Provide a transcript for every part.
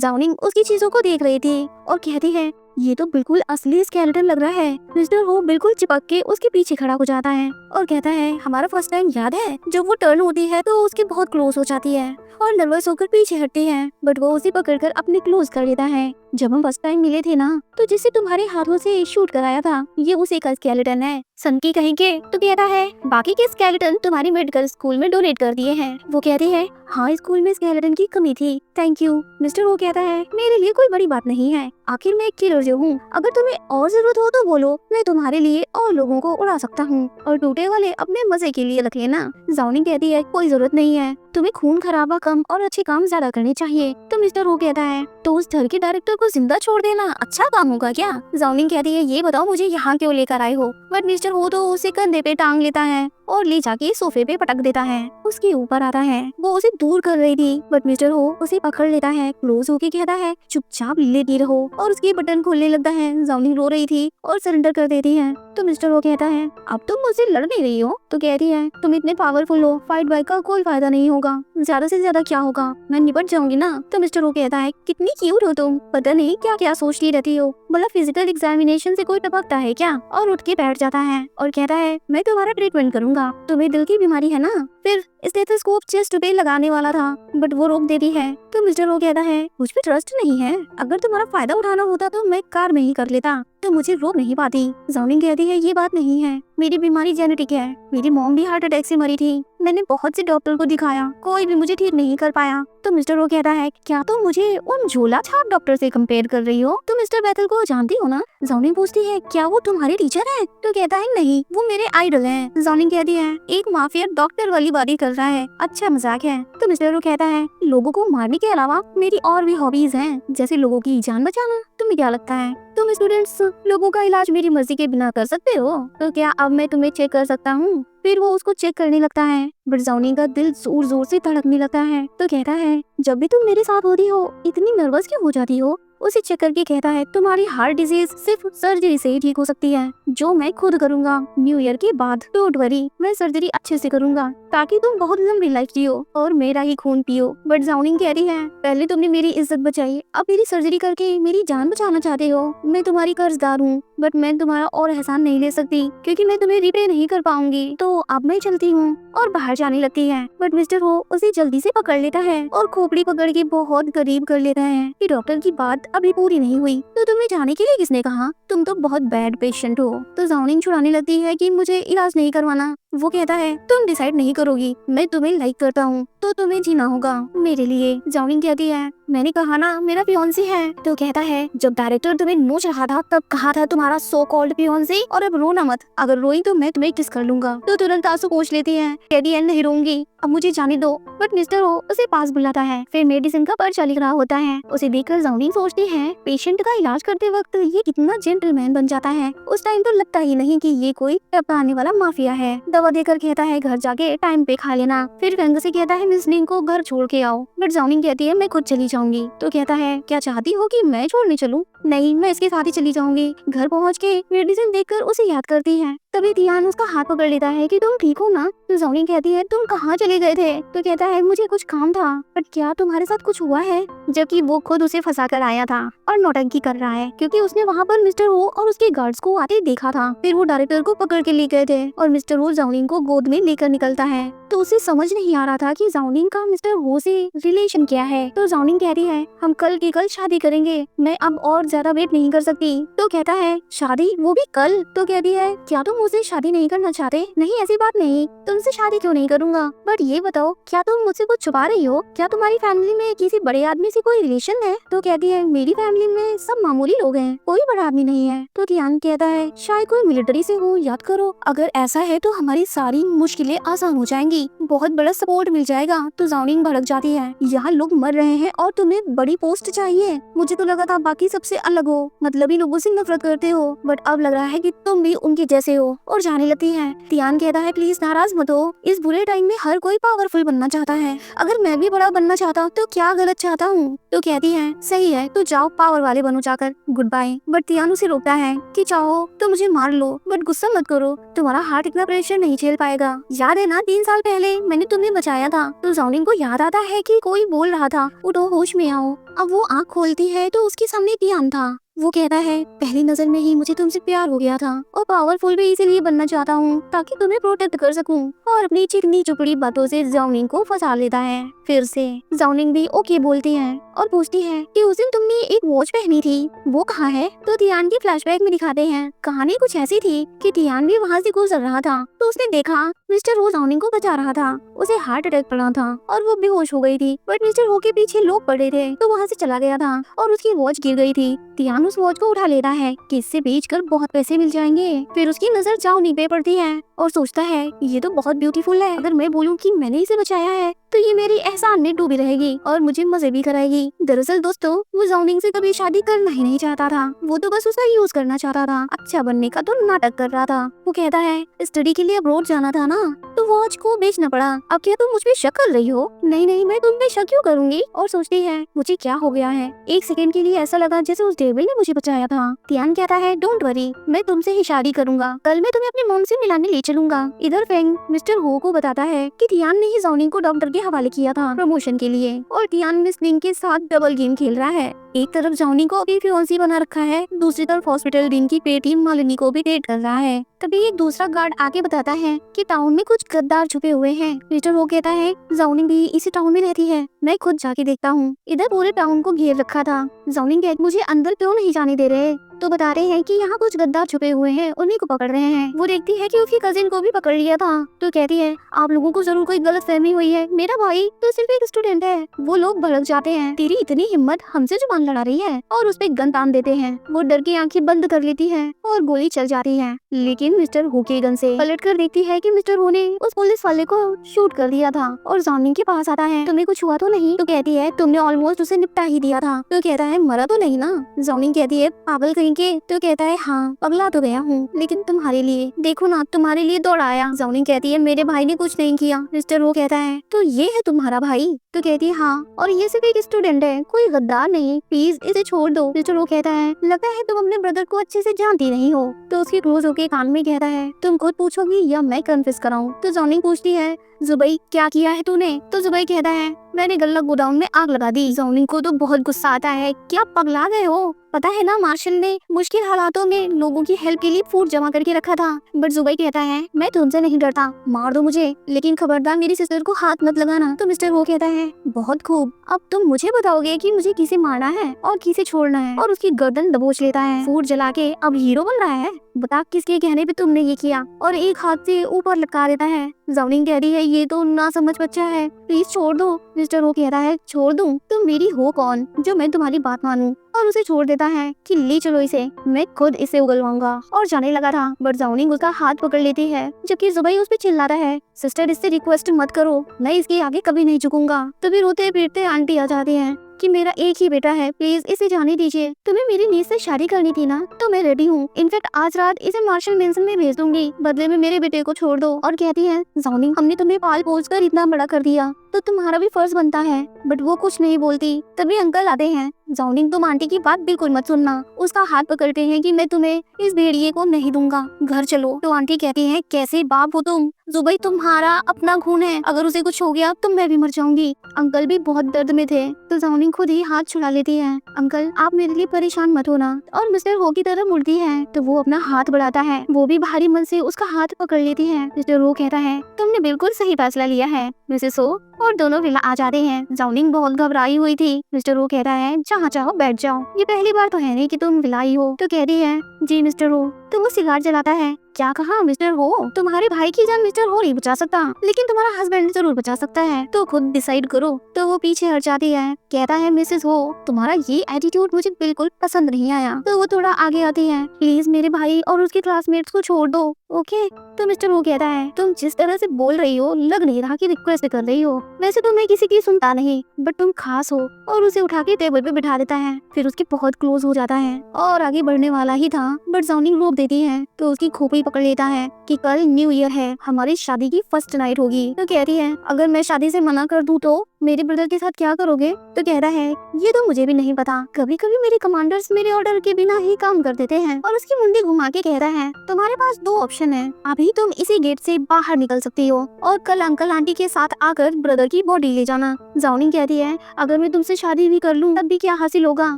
जाओनिंग उसकी चीजों को देख रही थी और कहती है ये तो बिल्कुल असली स्केलेटन लग रहा है। मिस्टर वो बिल्कुल चिपक के उसके पीछे खड़ा हो जाता है और कहता है हमारा फर्स्ट टाइम याद है जब वो टर्न होती है तो उसके बहुत क्लोज हो जाती है और नर्वस होकर पीछे हटती है, बट वो उसे पकड़कर अपने क्लोज कर लेता है। जब हम फर्स्ट टाइम मिले थे ना तो जिसे तुम्हारे हाथों से शूट कराया था ये उसी का स्केलेटन है। सन की कहेंगे तो कहता है बाकी के स्केलेटन तुम्हारी मेडिकल स्कूल में डोनेट कर दिए हैं। वो कहती है हाँ स्कूल में स्केलेटन की कमी थी, थैंक यू। मिस्टर वो कहता है मेरे लिए कोई बड़ी बात नहीं है, आखिर मैं एक किलर जो हूँ, अगर तुम्हें और जरूरत हो तो बोलो, मैं तुम्हारे लिए और लोगों को उड़ा सकता हूँ और टूटे वाले अपने मजे के लिए रख लेना। जाओनिंग कहती है कोई जरूरत नहीं है, तुम्हें खून खराबा कम और अच्छे काम ज्यादा करने चाहिए। तो मिस्टर वो कहता है तो उस घर के डायरेक्टर को जिंदा छोड़ देना अच्छा काम होगा क्या। जाओनिंग कहती है ये बताओ मुझे यहाँ क्यों लेकर आए हो, बट मिस्टर वो तो उसे कंधे पे टांग लेता है और ले जाके सोफे पे पटक देता है। उसके ऊपर आता है, वो उसे दूर कर रही थी बट मिस्टर हो उसे पकड़ लेता है, क्लोज होके कहता है चुपचाप लेटी रहो और उसके बटन खोलने लगता है। जाओनिंग रो रही थी और सरेंडर कर देती है। तो मिस्टर वो कहता है अब तुम मुझसे लड़ नहीं रही हो। तो कहती है तुम इतने पावरफुल हो, फाइट बाइक का कोई फायदा नहीं होगा, ज्यादा से ज्यादा क्या होगा, मैं निपट जाऊंगी ना। तो मिस्टर वो कहता है कितनी क्यूट हो तुम, पता नहीं क्या क्या सोचती रहती हो, बोला फिजिकल एग्जामिनेशन से कोई टपकता है क्या। और उठ के बैठ जाता है और कहता है मैं तुम्हारा ट्रीटमेंट करूंगा, तुम्हें दिल की बीमारी है ना। फिर स्टेथोस्कोप चेस्ट पे लगाने वाला था बट वो रोक देती है। तो मिस्टर वो कहता है मुझ पे ट्रस्ट नहीं है, अगर तुम्हारा फायदा उठाना होता तो मैं कार में ही कर लेता, तो मुझे रोक नहीं पाती। जाओनिंग कहती है ये बात नहीं है, मेरी बीमारी जेनेटिक है, मेरी मॉम भी हार्ट अटैक से मरी थी, मैंने बहुत से डॉक्टर को दिखाया, कोई भी मुझे ठीक नहीं कर पाया। तो मिस्टर वो कहता है क्या तुम मुझे उन झोला छाप डॉक्टर से कंपेयर कर रही हो, तुम मिस्टर बैथल को जानती हो ना। जाओनिंग पूछती है क्या वो तुम्हारे टीचर हैं। तो कहता है नहीं वो मेरे आइडल हैं। जाओनिंग कहती है एक माफिया डॉक्टर वाली बातें कर रहा है, अच्छा मजाक है। तो मिस्टर वो कहता है लोगों को मारने के अलावा मेरी और भी हॉबीज हैं, जैसे लोगों की जान बचाना। तुम्हें क्या लगता है तुम स्टूडेंट्स लोगों का इलाज मेरी मर्जी के बिना कर सकते हो, तो क्या अब मैं तुम्हें चेक कर सकता हूँ। फिर वो उसको चेक करने लगता है बट जाओनिंग का दिल जोर जोर से धड़कने लगता है। तो कहता है जब भी तुम मेरे साथ होती हो इतनी नर्वस क्यों हो जाती हो। उसे चेक करके कहता है तुम्हारी हार्ट डिजीज सिर्फ सर्जरी से ही ठीक हो सकती है, जो मैं खुद करूंगा न्यू ईयर के बाद। डोंट वरी मैं सर्जरी अच्छे से करूंगा ताकि तुम बहुत लंबी लाइफ जियो और मेरा ही खून पियो। बट जाओनिंग कह रही है पहले तुमने मेरी इज्जत बचाई, अब मेरी सर्जरी करके मेरी जान बचाना चाहते हो। मैं तुम्हारी कर्जदार हूँ बट मैं तुम्हारा और एहसान नहीं ले सकती क्योंकि मैं तुम्हें रिपे नहीं कर पाऊंगी, तो अब मैं चलती हूँ। और बाहर जाने लगती है बट मिस्टर वो उसे जल्दी से पकड़ लेता है और खोपड़ी पकड़ के बहुत करीब कर लेता है कि डॉक्टर की बात अभी पूरी नहीं हुई, तो तुम्हें जाने के लिए किसने कहा, तुम तो बहुत बैड पेशेंट हो। तो जाओनिंग छुड़ाने लगती है कि मुझे इलाज नहीं करवाना। वो कहता है तुम डिसाइड नहीं करोगी, मैं तुम्हें लाइक करता हूँ तो तुम्हें जीना होगा मेरे लिए। जाओनिंग कहती है मैंने कहा ना मेरा फियांसी है। तो कहता है जब डायरेक्टर तुम्हें नो चाहा था तब कहा था तुम्हारा सो कॉल्ड फियांसी, और अब रोना मत, अगर रोई तो मैं तुम्हें किस कर लूंगा। तो तुरंत आंसू पोंछ लेती है, कहती है नहीं रोऊंगी, अब मुझे जाने दो। बट मिस्टर हो उसे पास बुलाता है, फिर मेडिसिन का पर्चा लिख रहा होता है। उसे देखकर जाओनिंग सोचती है पेशेंट का इलाज करते वक्त ये कितना जेंटलमैन बन जाता है, उस टाइम तो लगता ही नहीं कि ये कोई टपकाने वाला माफिया है। दवा देकर कहता है घर जाके टाइम पे खा लेना। फिर व्यंग से कहता है मिस लिंग को घर छोड़ के आओ, बट जाओनिंग कहती है मैं खुद चली जाऊंगी। तो कहता है क्या चाहती हो कि मैं छोड़ने चलूं। नहीं मैं इसके साथ ही चली जाऊंगी। घर पहुंच के मेडिसिन देखकर उसे याद करती है, तभी धियान उसका हाथ पकड़ लेता है कि तुम ठीक हो ना। तो जाओनिंग कहती है तुम कहाँ चले गए थे। तो कहता है मुझे कुछ काम था, बट क्या तुम्हारे साथ कुछ हुआ है, जबकि वो खुद उसे फंसा कर आया था और नौटंकी कर रहा है क्योंकि उसने वहाँ पर मिस्टर वो और उसके गार्ड्स को आते देखा था। फिर वो डायरेक्टर को पकड़ के ले गए थे और मिस्टर वो जाओनिंग को गोद में लेकर निकलता है। तो उसे समझ नहीं आ रहा था कि जाओनिंग का मिस्टर वो से रिलेशन क्या है। तो जाओनिंग कहती है हम कल की कल शादी करेंगे, मैं अब और ज्यादा वेट नहीं कर सकती। तो कहता है शादी वो भी कल। तो कहती है क्या तुम मुझसे शादी नहीं करना चाहते। नहीं ऐसी बात नहीं, तुमसे शादी क्यों नहीं करूंगा, बट ये बताओ क्या तुम मुझसे कुछ छुपा रही हो, क्या तुम्हारी फैमिली में किसी बड़े आदमी से कोई रिलेशन है। तो कहती है मेरी फैमिली में सब मामूली लोग हैं, कोई बड़ा आदमी नहीं है। तो टियान कहता है शायद कोई मिलिट्री से हो, याद करो, अगर ऐसा है तो हमारी सारी मुश्किलें आसान हो जाएंगी, बहुत बड़ा सपोर्ट मिल जाएगा। तो जाओनिंग भड़क जाती है, यहाँ लोग मर रहे हैं और तुम्हें बड़ी पोस्ट चाहिए, मुझे तो लगा था बाकी सबसे अलग हो, मतलबी लोगों से नफरत करते हो, बट अब लग रहा है कि तुम भी उनके जैसे हो। और जाने लगती है। टियान कहता है प्लीज नाराज मत हो, इस बुरे टाइम में हर कोई पावरफुल बनना चाहता है, अगर मैं भी बड़ा बनना चाहता हूँ तो क्या गलत चाहता हूँ। तो कहती है सही है तो जाओ पावर वाले बनो जाकर, गुड बाय। बट तियान उसे रोकता है कि चाहो तो मुझे मार लो बट गुस्सा मत करो, तुम्हारा हार्ट इतना प्रेशर नहीं झेल पाएगा। याद है ना 3 साल पहले मैंने तुम्हें बचाया था। तो जाओनिंग को याद आता है कि कोई बोल रहा था उठो होश में आओ। अब वो आँख खोलती है तो उसके सामने तियान था। वो कहता है पहली नजर में ही मुझे तुमसे प्यार हो गया था और पावरफुल भी इसीलिए बनना चाहता हूँ ताकि तुम्हें प्रोटेक्ट कर सकूं। और अपनी चिकनी चुपड़ी बातों से जाओनिंग को फंसा लेता है। फिर से जाओनिंग भी ओके बोलती है और पूछती है कि उस दिन तुमने एक वॉच पहनी थी, वो कहाँ है? तो तियान की फ्लैशबैक में दिखाते हैं। कहानी कुछ ऐसी थी कि तियान भी वहाँ से गुजर रहा था तो उसने देखा मिस्टर वो जाओनिंग को बचा रहा था। उसे हार्ट अटैक पड़ा था और वो बेहोश हो गई थी, बट मिस्टर वो के पीछे लोग पड़े थे तो वहाँ से चला गया था और उसकी वॉच गिर गई थी। तियान उस वॉच को उठा लेता है कि इससे बेचकर बहुत पैसे मिल जाएंगे। फिर उसकी नजर जाओनिंग पे पड़ती है और सोचता है ये तो बहुत ब्यूटीफुल है, अगर मैं बोलूं कि मैंने इसे बचाया है तो ये मेरी एहसान में डूबी रहेगी और मुझे मजे भी कराएगी। दरअसल दोस्तों वो जाओनिंग से कभी शादी करना ही नहीं चाहता था, वो तो बस उसका यूज करना चाहता था, अच्छा बनने का तो नाटक कर रहा था। वो कहता है स्टडी के लिए अब्रॉड जाना था ना तो वॉच को बेचना पड़ा, अब क्या तुम मुझ पे शक कर रही हो? नहीं नहीं मैं तुम पे शक क्यों करूंगी। और सोचती है मुझे क्या हो गया है, एक सेकंड के लिए ऐसा लगा जैसे उस डेविल ने मुझे बचाया था। तियान कहता है डोंट वरी मैं तुमसे ही शादी करूंगा, कल मैं तुम्हें अपनी मॉम से मिलाने ले चलूंगा। इधर फेंग मिस्टर हो को बताता है कि तियान ने ही जाओनिंग को डॉक्टर के हवाले किया था प्रमोशन के लिए और तियान मिस लिंग के साथ डबल गेम खेल रहा है। एक तरफ जाओनिंग को अपनी फियांसी बना रखा है, दूसरी तरफ हॉस्पिटल दिन की पेटी मालिनी को भी डेट कर रहा है। तभी एक दूसरा गार्ड आके बताता है कि टाउन में कुछ गद्दार छुपे हुए हैं। मिस्टर वो कहता है जाओनिंग भी इसी टाउन में रहती है, मैं खुद जाके देखता हूँ। इधर पूरे टाउन को घेर रखा था। जाओनिंग कहती मुझे अंदर क्यों नहीं जाने दे रहे, तो बता रहे हैं कि यहाँ कुछ गद्दार छुपे हुए हैं, उन्हीं को पकड़ रहे हैं। वो देखती है कि उसकी कजिन को भी पकड़ लिया था तो कहती है आप लोगों को जरूर कोई गलत फहमी हुई है, मेरा भाई तो सिर्फ एक स्टूडेंट है। वो लोग भड़क जाते हैं, तेरी इतनी हिम्मत हमसे जुबान लड़ा रही है, और उस पे गन तान देते हैं। वो डर की आंखें बंद कर लेती है और गोली चल जाती है, लेकिन मिस्टर हो के गन से पलट कर देखती है कि मिस्टर हो ने उस पुलिस वाले को शूट कर दिया था। और जाओनिंग के पास आता है तुम्हें कुछ हुआ तो नहीं? तो कहती है तुमने ऑलमोस्ट उसे निपटा ही दिया था। तो कहता है मरा तो नहीं ना? जाओनिंग कहती है पागल कहीं के। तो कहता है हाँ पगला तो गया हूँ लेकिन तुम्हारे लिए, देखो ना तुम्हारे लिए दौड़ाया। जाओनिंग कहती है मेरे भाई ने कुछ नहीं किया। मिस्टर वो कहता है तो ये है तुम्हारा भाई? तो कहती है हाँ, और ये सिर्फ एक स्टूडेंट है, कोई गद्दार नहीं, प्लीज इसे छोड़ दो। मिस्टर वो कहता है लगता है तुम अपने ब्रदर को अच्छे से जानती नहीं हो। तो उसकी क्लोज होके कान में कहता है तुम खुद पूछोगी या मैं कन्फेस कराऊं? तो जाओनिंग पूछती है जुबई क्या किया है तूने? तो जुबई कहता है मैंने गल्ला गोदाम में आग लगा दी। जाओनिंग को तो बहुत गुस्सा आता है, क्या पगला गए हो? पता है ना मार्शल ने मुश्किल हालातों में लोगों की हेल्प के लिए फूड जमा करके रखा था। बट जुबई कहता है मैं तुमसे नहीं डरता, मार दो मुझे लेकिन खबरदार मेरी सिस्टर को हाथ मत लगाना। तो मिस्टर वो कहता है बहुत खूब, अब तुम मुझे बताओगे कि मुझे किसे मारना है और किसे छोड़ना है। और उसकी गर्दन दबोच लेता है, फूड जला के अब हीरो बन रहा है, बता किसके कहने पे तुमने ये किया? और एक हाथ से ऊपर लटका देता है। जाओनिंग कह रही है ये तो ना समझ बच्चा है, प्लीज छोड़ दो। मिस्टर वो कहता है छोड़ दूं? तुम मेरी हो कौन जो मैं तुम्हारी बात मानूं? और उसे छोड़ देता है कि ले चलो इसे, मैं खुद इसे उगलवाऊंगा। और जाने लगा था, बट जाओनिंग उसका हाथ पकड़ लेती है, जबकि जुबई उस पे चिल्लाता है सिस्टर इससे रिक्वेस्ट मत करो, मैं इसके आगे कभी नहीं झुकूंगा। तभी रोते पीटते आंटी आ जाती है कि मेरा एक ही बेटा है, प्लीज इसे जाने दीजिए। तुम्हें मेरी नीज से शादी करनी थी ना, तो मैं रेडी हूँ। इनफैक्ट आज रात इसे मार्शल मेंशन में भेज दूंगी, बदले में मेरे बेटे को छोड़ दो। और कहती है जाओनिंग हमने तुम्हें पाल पोस कर इतना बड़ा कर दिया तो तुम्हारा भी फर्ज बनता है। बट वो कुछ नहीं बोलती। तभी अंकल आते हैं। जाओनिंग तुम आंटी की बात बिल्कुल मत सुनना, उसका हाथ पकड़ते हैं कि मैं तुम्हें इस भेड़िए को नहीं दूंगा, घर चलो। तो आंटी कहती है कैसे बाप हो तुम? जुबई तुम्हारा अपना खून है, अगर उसे कुछ हो गया तो मैं भी मर जाऊंगी। अंकल भी बहुत दर्द में थे। तो जाओनिंग खुद ही हाथ छुड़ा लेती है, अंकल आप मेरे लिए परेशान मत होना। और मिस्टर हो की तरफ मुड़ती है तो वो अपना हाथ बढ़ाता है, वो भी भारी मन से उसका हाथ पकड़ लेती है। मिस्टर वो कहता है तुमने बिल्कुल सही फैसला लिया है मिसेस हो। और दोनों विला आ जाते हैं। जाओनिंग बहुत घबराई हुई थी। मिस्टर वो कहता है जहाँ चाहो बैठ जाओ, ये पहली बार तो है नहीं कि तुम विलाई हो। तो कहती है जी मिस्टर हो। तो वो सिगार जलाता है। क्या कहा मिस्टर हो? तुम्हारे भाई की जान मिस्टर हो नहीं बचा सकता, लेकिन तुम्हारा हस्बैंड जरूर बचा सकता है, तो खुद डिसाइड करो। तो वो पीछे हट जाती है। कहता है मिसेस हो तुम्हारा ये एटीट्यूड मुझे बिल्कुल पसंद नहीं आया। तो वो थोड़ा आगे आती है, प्लीज मेरे भाई और उसके क्लासमेट्स को छोड़ दो, ओके? तो मिस्टर वो कहता है तुम जिस तरह से बोल रही हो लग नहीं रहा कि रिक्वेस्ट कर रही हो, वैसे तो मैं किसी की सुनता नहीं, बट तुम खास हो। और उसे उठा के टेबल पे बिठा देता है, फिर उसके बहुत क्लोज हो जाता है और आगे बढ़ने वाला ही था, बट जाओनिंग रोक देती है। तो उसकी खोपड़ी पकड़ लेता है कि कल न्यू ईयर है, हमारी शादी की फर्स्ट नाइट होगी। तो कहती है अगर मैं शादी से मना कर दूं तो मेरे ब्रदर के साथ क्या करोगे? तो कह रहा है ये तो मुझे भी नहीं पता, कभी कभी मेरे कमांडर्स मेरे ऑर्डर के बिना ही काम कर देते हैं। और उसकी मुंडी घुमा के कह रहा है तुम्हारे पास दो ऑप्शन है, अभी तुम इसी गेट से बाहर निकल सकती हो और कल अंकल आंटी के साथ आकर ब्रदर की बॉडी ले जाना। जाओनिंग कहती है अगर मैं तुमसे शादी भी कर लूँ तब भी क्या हासिल होगा,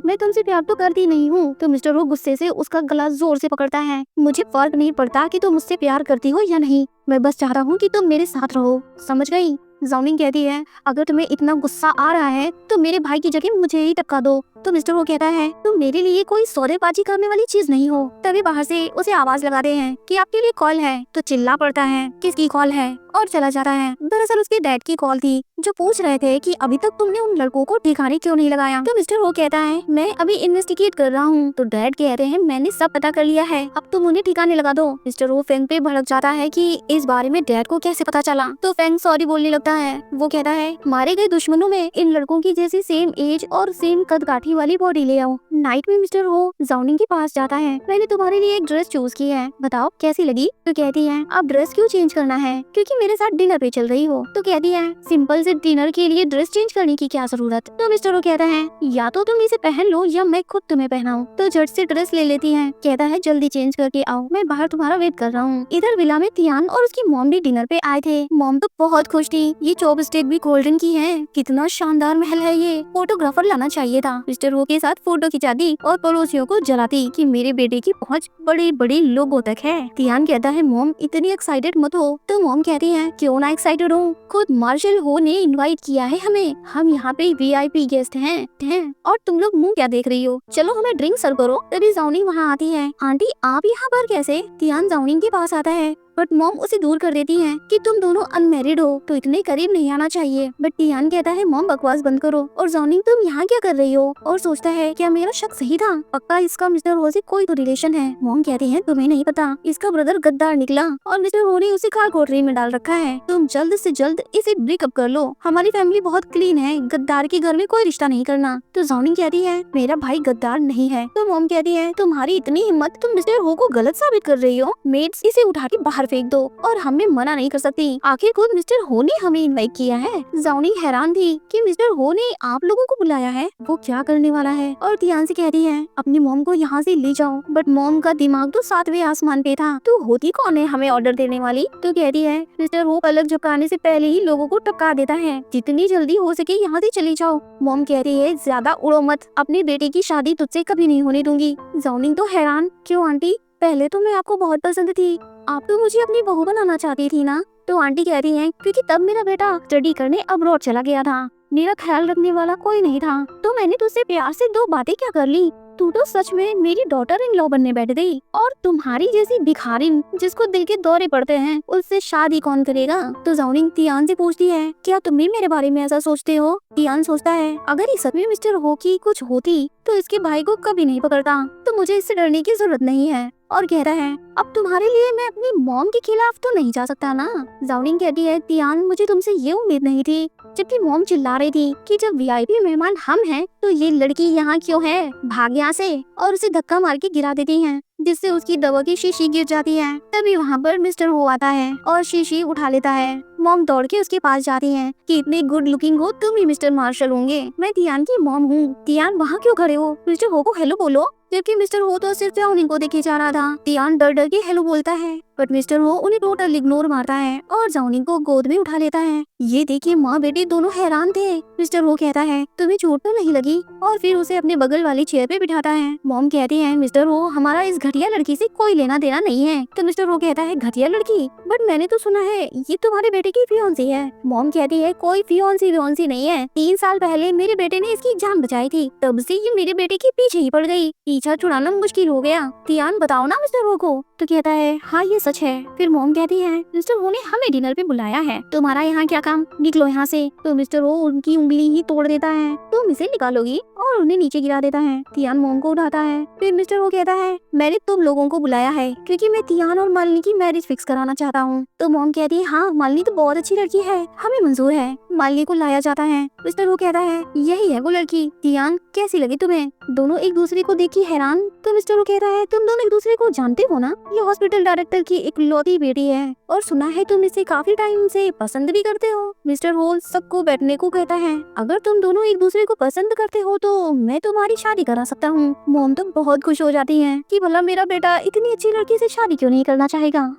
मैं तुमसे प्यार तो करती नहीं हूँ। तो मिस्टर वो गुस्से से उसका गला जोर से पकड़ता है, मुझे फर्क नहीं पड़ता कि तुम मुझसे प्यार करती हो या नहीं, मैं बस चाह रहा हूँ कि तुम मेरे साथ रहो, समझ गई? जाओनिंग कहती है अगर तुम्हें इतना गुस्सा आ रहा है तो मेरे भाई की जगह मुझे ही टपका दो। तो मिस्टर वो कहता है तुम मेरे लिए कोई सौदेबाजी करने वाली चीज नहीं हो। तभी बाहर से उसे आवाज लगाते हैं कि आपके लिए कॉल है। तो चिल्ला पड़ता है किसकी कॉल है और चला जाता है। दरअसल उसके डैड की कॉल थी जो पूछ रहे थे कि अभी तक तुमने उन लड़कों को ठिकाने क्यों नहीं लगाया। तो मिस्टर वो कहता है मैं अभी इन्वेस्टिगेट कर रहा हूँ। तो डैड कहते हैं मैंने सब पता कर लिया है, अब तुम उन्हें ठिकाने लगा दो। मिस्टर वो फेंग पे भड़क जाता है कि इस बारे में डैड को कैसे पता चला। तो फेंग सॉरी बोलने लगता है, वो कहता है मारे गए दुश्मनों में इन लड़कों की जैसी सेम एज और सेम कदकाठी वाली बॉडी ले आओ। नाइट में मिस्टर वो जाओनिंग के पास जाता है, मैंने तुम्हारे लिए एक ड्रेस चूज की है, बताओ कैसी लगी। तो कहती है अब ड्रेस क्यों चेंज करना है, क्योंकि मेरे साथ डिनर पे चल रही हो। तो कहती है सिंपल से डिनर के लिए ड्रेस चेंज करने की क्या जरूरत। तो मिस्टर वो कहता है या तो तुम इसे पहन लो या मैं खुद तुम्हें पहनाऊं। तो झट से ड्रेस ले लेती है, कहता है जल्दी चेंज करके आओ, मैं बाहर तुम्हारा वेट कर रहा हूँ। इधर विला में तियान और उसकी मॉम भी डिनर पे आए थे। मॉम तो बहुत खुश थी, ये चॉपस्टिक भी गोल्डन की है, कितना शानदार महल है, ये फोटोग्राफर लाना चाहिए था। मिस्टर वो के साथ फोटो खिंचाती और पड़ोसियों को जलाती कि मेरे बेटे की पहुंच बड़े बड़े लोगों तक है। तियान कहता है मॉम इतनी एक्साइटेड मत हो। तो मॉम कहती है क्यों ना एक्साइटेड हो, खुद मार्शल हो ने इनवाइट किया है हमें, हम यहाँ पे वीआईपी गेस्ट हैं और तुम लोग मुंह क्या देख रही हो, चलो हमें ड्रिंक सर्व करो। तभी जाओनिंग वहाँ आती है, आंटी आप यहाँ पर कैसे। तियान जाओनिंग के पास आता है बट मॉम उसे दूर कर देती है कि तुम दोनों अनमैरिड हो तो इतने करीब नहीं आना चाहिए। बट तियान कहता है मॉम बकवास बंद करो। और जाओनिंग तुम यहाँ क्या कर रही हो, और सोचता है क्या मेरा शक सही था, पक्का इसका मिस्टर हो से कोई तो रिलेशन है। मॉम कहती है तुम्हें नहीं पता, इसका ब्रदर गद्दार निकला और मिस्टर हो ने उसे कार कोठरी में डाल रखा है, तुम जल्द से जल्द इसे ब्रेकअप कर लो, हमारी फैमिली बहुत क्लीन है, गद्दार के घर में कोई रिश्ता नहीं करना। तो जाओनिंग कहती है मेरा भाई गद्दार नहीं है। तो मॉम कहती है तुम्हारी इतनी हिम्मत, तुम मिस्टर हो को गलत साबित कर रही हो, मेड्स इसे उठा के बाहर फेंक दो और हमें मना नहीं कर सकती, आखिर खुद मिस्टर हो ने हमें इनवाइट किया है। जाओनिंग हैरान थी कि मिस्टर हो ने आप लोगों को बुलाया है, वो क्या करने वाला है। और तियान से कहती है अपनी मॉम को यहाँ से ले जाओ। बट मॉम का दिमाग तो 7वें आसमान पे था, तो होती कौन है हमें ऑर्डर देने वाली। तो कहती है मिस्टर हो पलक झपकाने से पहले ही लोगों को टपका देता है, जितनी जल्दी हो सके यहाँ से चली जाओ। मॉम कह रही है ज्यादा उड़ो मत, अपने बेटे की शादी तुझसे कभी नहीं होने दूंगी। जाओनिंग तो हैरान, क्यों आंटी, पहले तो मैं आपको बहुत पसंद थी, आप तो मुझे अपनी बहू बनाना चाहती थी ना। तो आंटी कह रही हैं क्योंकि तब मेरा बेटा स्टडी करने अब्रॉड चला गया था, मेरा ख्याल रखने वाला कोई नहीं था, तो मैंने तुझसे प्यार से दो बातें क्या कर ली, तू तो सच में मेरी डॉटर इन लॉ बनने बैठ गई। और तुम्हारी जैसी भिखारिन जिसको दिल के दौरे पड़ते हैं उससे शादी कौन करेगा। तो जाओनिंग तियान से पूछती है क्या तुम भी मेरे बारे में ऐसा सोचते हो। तियान सोचता है अगर इस सच में मिस्टर हो की कुछ होती तो इसके भाई को कभी नहीं पकड़ता, तो मुझे इससे डरने की जरूरत नहीं है। और कह रहा है अब तुम्हारे लिए मैं अपनी मॉम के खिलाफ तो नहीं जा सकता ना। जाओनिंग कहती है तियान मुझे तुमसे ये उम्मीद नहीं थी, जबकि मॉम चिल्ला रही थी कि जब वीआईपी मेहमान हम हैं तो ये लड़की यहाँ क्यों है, भाग यहाँ से, और उसे धक्का मार के गिरा देती हैं, जिससे उसकी दवा की शीशी गिर जाती है। तभी वहाँ पर मिस्टर हो आता है और शीशी उठा लेता है। मॉम दौड़ के उसके पास जाती है कि इतने गुड लुकिंग हो तुम ही मिस्टर मार्शल होंगे, मैं तियान की मॉम हूँ, तियान वहाँ क्यों खड़े हो, मिस्टर हो को हेलो बोलो। जबकि मिस्टर हो तो सिर्फ जाओनिंग को देखे जा रहा था। तियान डर डर के हेलो बोलता है बट मिस्टर हो उन्हें टोटल इग्नोर मारता है और जाओनिंग को गोद में उठा लेता है। ये देखिए माँ बेटी दोनों हैरान थे। मिस्टर हो कहता है तुम्हें चोट तो नहीं लगी, और फिर उसे अपने बगल वाली चेयर पे बिठाता है। मॉम कहती है मिस्टर हो हमारा इस घटिया लड़की से कोई लेना देना नहीं है। तो मिस्टर हो कहता है घटिया लड़की, बट मैंने तो सुना है ये तुम्हारे बेटे की फियोंसी है। मॉम कहती है कोई फियोंसी नहीं है, 3 साल पहले मेरे बेटे ने इसकी जान बचाई थी, तब से ये मेरे बेटे के पीछे ही पड़ गई, पीछा छुड़ाना मुश्किल हो गया। तियान बताओ ना मिस्टर हो को। तो कहता है हाँ ये सच है। फिर मॉम कहती है मिस्टर हो ने हमें डिनर पे बुलाया है, तुम्हारा यहाँ क्या काम, निकलो यहाँ से। तो मिस्टर हो उनकी उंगली ही तोड़ देता है, तुम इसे निकालोगी, और उन्हें नीचे गिरा देता है। तियान मॉम को उठाता है। फिर मिस्टर हो कहता है मैंने तुम लोगों को बुलाया है क्योंकि मैं तियान और मालिनी की मैरिज फिक्स कराना चाहता हूँ। तो मॉम कहती है हाँ मालिनी तो बहुत अच्छी लड़की है, हमें मंजूर है। मालिनी को लाया जाता है। मिस्टर वो कहता है यही है वो लड़की। दियान कैसी लगी तुम्हें? दोनों एक दूसरे को देखी हैरान। तो मिस्टर वो कहता है तुम दोनों एक दूसरे को जानते हो ना? ये हॉस्पिटल डायरेक्टर की इकलौती बेटी है और सुना है तुम इसे काफी टाइम से पसंद भी करते हो। मिस्टर होल सबको बैठने को कहता है। अगर तुम दोनों एक दूसरे को पसंद करते हो तो मैं तुम्हारी शादी करा सकता हूँ। मोम तो बहुत खुश हो जाती है कि भला मेरा बेटा इतनी अच्छी लड़की से शादी क्यों नहीं करना चाहेगा।